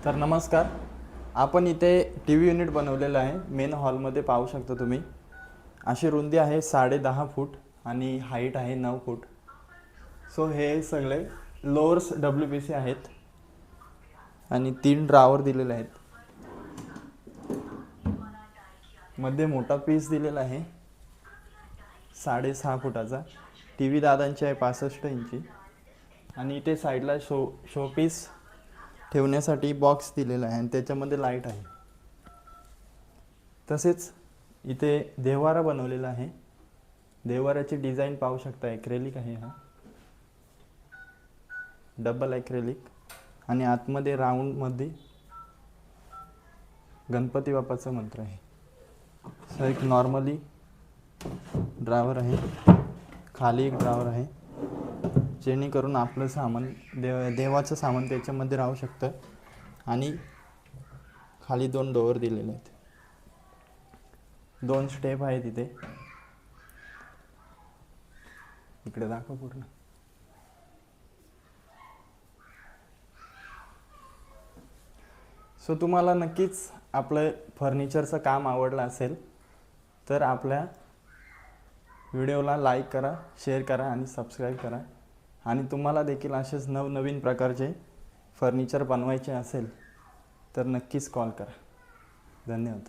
तर नमस्कार. आपण इथे टी व्ही युनिट बनवलेलं आहे. मेन हॉलमध्ये पाहू शकता तुम्ही. अशी रुंदी आहे 10.5 फूट आणि हाईट आहे 9 फूट. सो हे सगळे लोअर्स WPC आहेत आणि 3 ड्रावर दिलेले आहेत. मध्ये मोठा पीस दिलेला आहे 6.5 फुटाचा. टी व्ही दादांची आहे 65 इंची. आणि इथे साईडला शोपीस ठेवण्यासाठी बॉक्स दिलेला आहे आणि त्याच्यामध्ये लाईट आहे. तसेच इथे देव्हारा बनवलेला आहे. देव्हाऱ्याची डिझाईन पाहू शकता. ॲक्रेलिक आहे, हा डबल ॲक्रेलिक. आणि आतमध्ये राऊंडमध्ये गणपती बाप्पाचा मंत्र आहे. सो एक नॉर्मली ड्रावर आहे, खाली एक ड्रावर आहे, जेणेकरून आपलं सामान देवाचं सामान त्याच्यामध्ये राहू शकतं. आणि खाली 2 डोअर दिलेले आहेत, 2 स्टेप आहेत इथे. इकडे दाखव पूर्ण. सो तुम्हाला नक्कीच आपलं फर्निचरचं काम आवडलं असेल तर आपल्या व्हिडिओला लाईक करा, शेअर करा आणि सबस्क्राईब करा. आणि तुम्हाला देखील असेच नवनवीन प्रकारचे फर्निचर बनवायचे असेल तर नक्कीच कॉल करा. धन्यवाद.